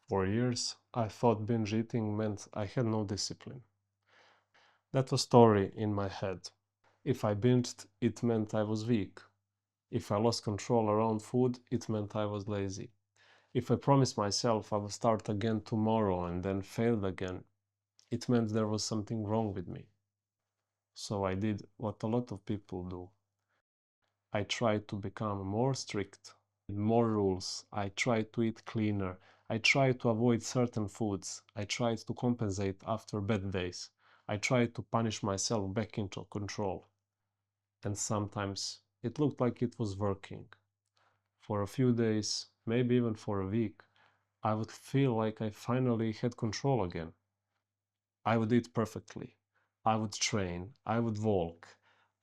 For years, I thought binge eating meant I had no discipline. That was a story in my head. If I binged, it meant I was weak. If I lost control around food, it meant I was lazy. If I promised myself I would start again tomorrow and then failed again, it meant there was something wrong with me. So I did what a lot of people do. I tried to become more strict, more rules. I tried to eat cleaner. I tried to avoid certain foods. I tried to compensate after bad days. I tried to punish myself back into control. And sometimes it looked like it was working. For a few days, maybe even for a week, I would feel like I finally had control again. I would eat perfectly. I would train. I would walk.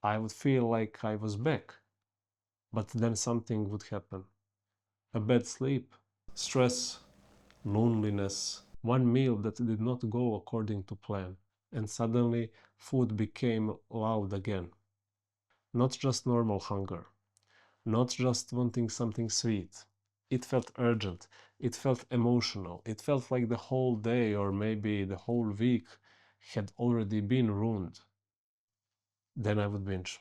I would feel like I was back. But then something would happen. A bad sleep, stress, loneliness, one meal that did not go according to plan, and suddenly food became loud again. Not just normal hunger, not just wanting something sweet. It felt urgent, it felt emotional, it felt like the whole day or maybe the whole week had already been ruined. Then I would binge.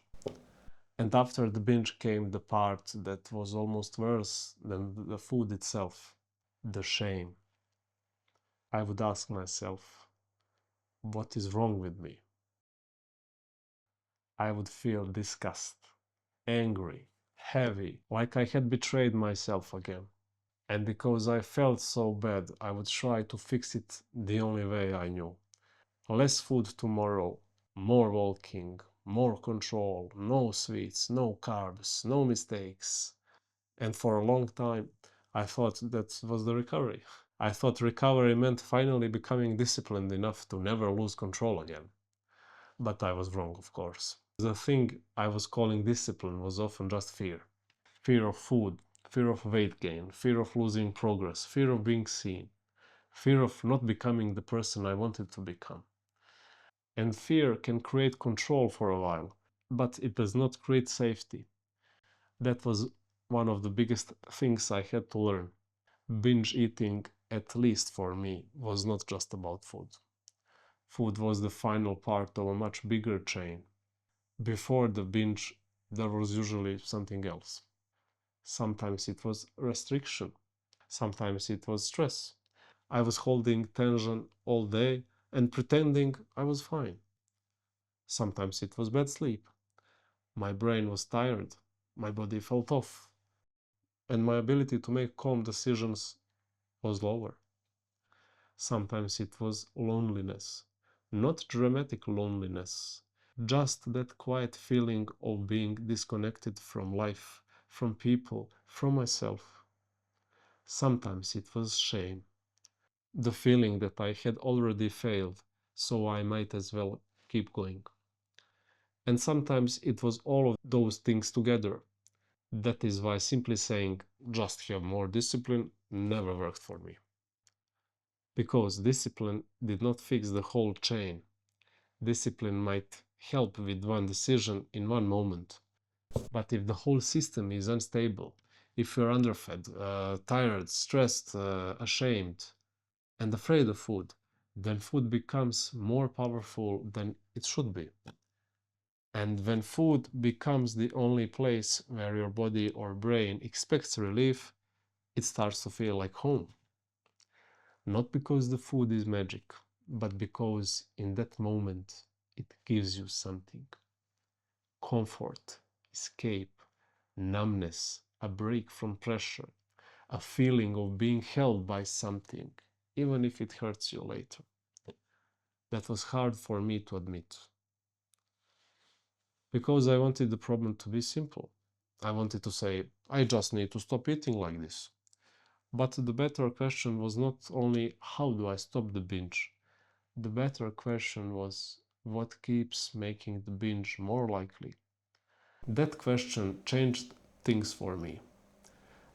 And after the binge came the part that was almost worse than the food itself, the shame. I would ask myself, what is wrong with me? I would feel disgust, angry, heavy, like I had betrayed myself again. And because I felt so bad, I would try to fix it the only way I knew. Less food tomorrow, more walking, more control, no sweets, no carbs, no mistakes. And for a long time, I thought that was the recovery. I thought recovery meant finally becoming disciplined enough to never lose control again. But I was wrong, of course. The thing I was calling discipline was often just fear. Fear of food, fear of weight gain, fear of losing progress, fear of being seen, fear of not becoming the person I wanted to become. And fear can create control for a while, but it does not create safety. That was one of the biggest things I had to learn. Binge eating, at least for me, was not just about food. Food was the final part of a much bigger chain. Before the binge, there was usually something else. Sometimes it was restriction. Sometimes it was stress. I was holding tension all day and pretending I was fine. Sometimes it was bad sleep. My brain was tired. My body felt off. And my ability to make calm decisions was lower. Sometimes it was loneliness. Not dramatic loneliness, just that quiet feeling of being disconnected from life, from people, from myself. Sometimes it was shame, the feeling that I had already failed, so I might as well keep going. And sometimes it was all of those things together. That is why simply saying, just have more discipline, never worked for me. Because discipline did not fix the whole chain. Discipline might help with one decision in one moment. But if the whole system is unstable, if you're underfed, tired, stressed, ashamed, and afraid of food, then food becomes more powerful than it should be. And when food becomes the only place where your body or brain expects relief, it starts to feel like home. Not because the food is magic, but because in that moment it gives you something. Comfort, escape, numbness, a break from pressure, a feeling of being held by something, even if it hurts you later. That was hard for me to admit. Because I wanted the problem to be simple. I wanted to say, I just need to stop eating like this. But the better question was not only how do I stop the binge? The better question was what keeps making the binge more likely? That question changed things for me.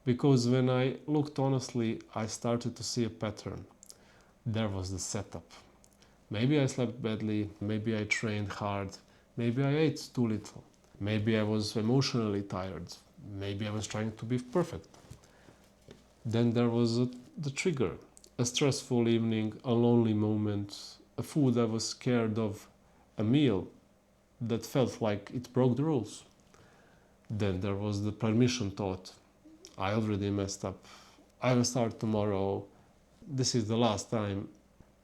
Because when I looked honestly, I started to see a pattern. There was the setup. Maybe I slept badly, maybe I trained hard, maybe I ate too little, maybe I was emotionally tired, maybe I was trying to be perfect. Then there was the trigger, A stressful evening, a lonely moment, a food I was scared of, a meal that felt like it broke the rules. Then there was the permission thought. I already messed up. I will start tomorrow. This is the last time.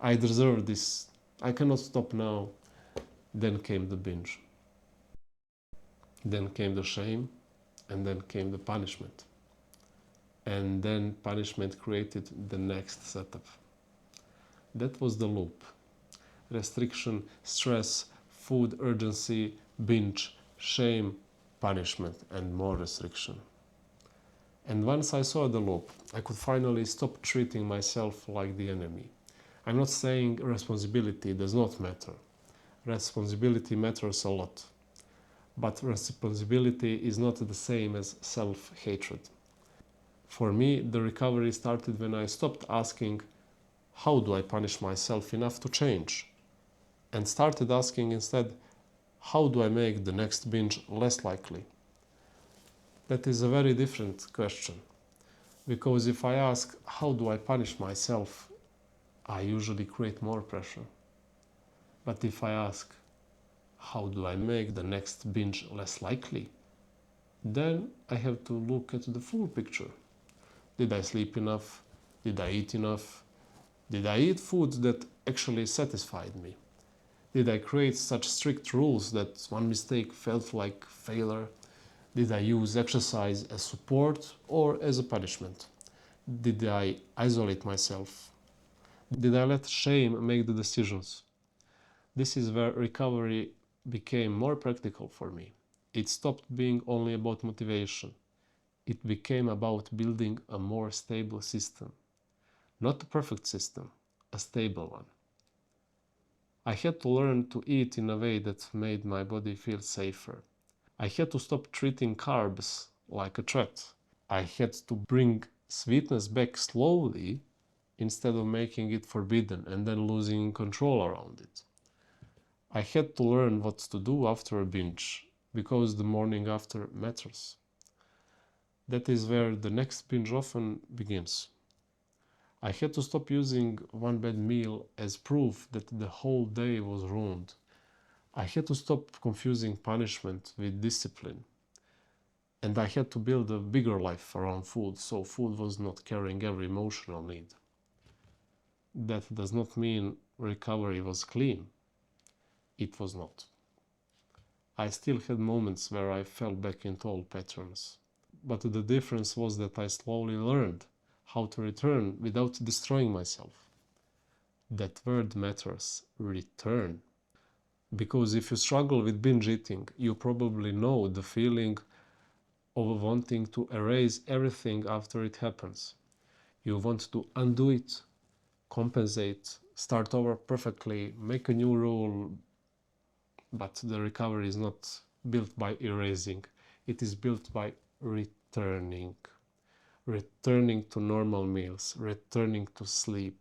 I deserve this. I cannot stop now. Then came the binge. Then came the shame. And then came the punishment. And then punishment created the next setup. That was the loop. Restriction, stress, food urgency, binge, shame, punishment, and more restriction. And once I saw the loop, I could finally stop treating myself like the enemy. I'm not saying responsibility does not matter. Responsibility matters a lot. But responsibility is not the same as self-hatred. For me, the recovery started when I stopped asking, how do I punish myself enough to change? And started asking instead, how do I make the next binge less likely? That is a very different question. Because if I ask, how do I punish myself? I usually create more pressure. But if I ask, how do I make the next binge less likely? Then I have to look at the full picture. Did I sleep enough? Did I eat enough? Did I eat food that actually satisfied me? Did I create such strict rules that one mistake felt like failure? Did I use exercise as support or as a punishment? Did I isolate myself? Did I let shame make the decisions? This is where recovery became more practical for me. It stopped being only about motivation. It became about building a more stable system. Not a perfect system, a stable one. I had to learn to eat in a way that made my body feel safer. I had to stop treating carbs like a threat. I had to bring sweetness back slowly instead of making it forbidden and then losing control around it. I had to learn what to do after a binge, because the morning after matters. That is where the next binge often begins. I had to stop using one bad meal as proof that the whole day was ruined. I had to stop confusing punishment with discipline. And I had to build a bigger life around food, so food was not carrying every emotional need. That does not mean recovery was clean. It was not. I still had moments where I fell back into old patterns. But the difference was that I slowly learned how to return without destroying myself. That word matters, return. Because if you struggle with binge eating, you probably know the feeling of wanting to erase everything after it happens. You want to undo it, compensate, start over perfectly, make a new rule, but the recovery is not built by erasing. It is built by returning. Returning to normal meals, returning to sleep,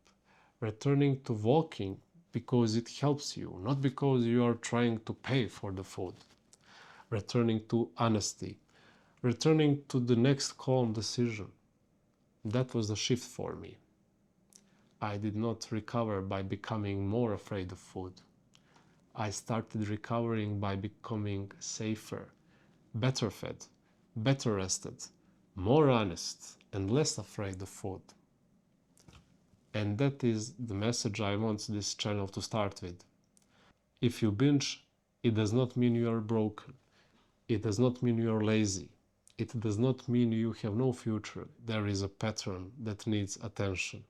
returning to walking because it helps you, not because you are trying to pay for the food. Returning to honesty, returning to the next calm decision. That was the shift for me. I did not recover by becoming more afraid of food. I started recovering by becoming safer, better fed, better rested, more honest, and less afraid of food. And that is the message I want this channel to start with. If you binge, it does not mean you are broken. It does not mean you are lazy. It does not mean you have no future. There is a pattern that needs attention.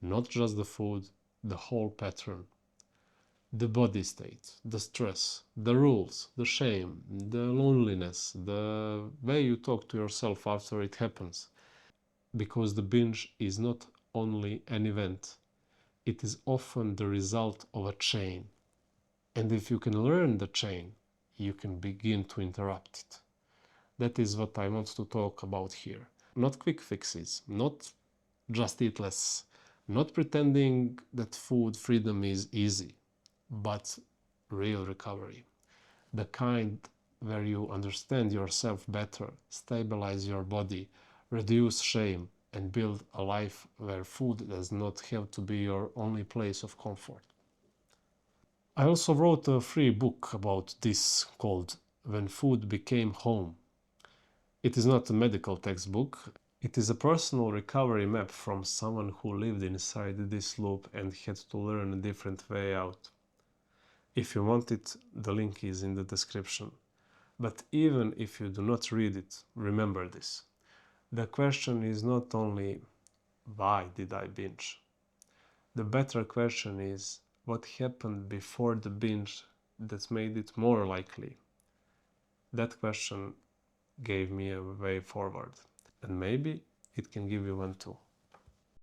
Not just the food, the whole pattern. The body state, the stress, the rules, the shame, the loneliness, the way you talk to yourself after it happens. Because the binge is not only an event, it is often the result of a chain. And if you can learn the chain, you can begin to interrupt it. That is what I want to talk about here. Not quick fixes, not just eat less, not pretending that food freedom is easy, but real recovery. The kind where you understand yourself better, stabilize your body, reduce shame, and build a life where food does not have to be your only place of comfort. I also wrote a free book about this called When Food Became Home. It is not a medical textbook. It is a personal recovery map from someone who lived inside this loop and had to learn a different way out. If you want it, the link is in the description. But even if you do not read it, remember this. The question is not only why did I binge? The better question is what happened before the binge that made it more likely? That question gave me a way forward, and maybe it can give you one too.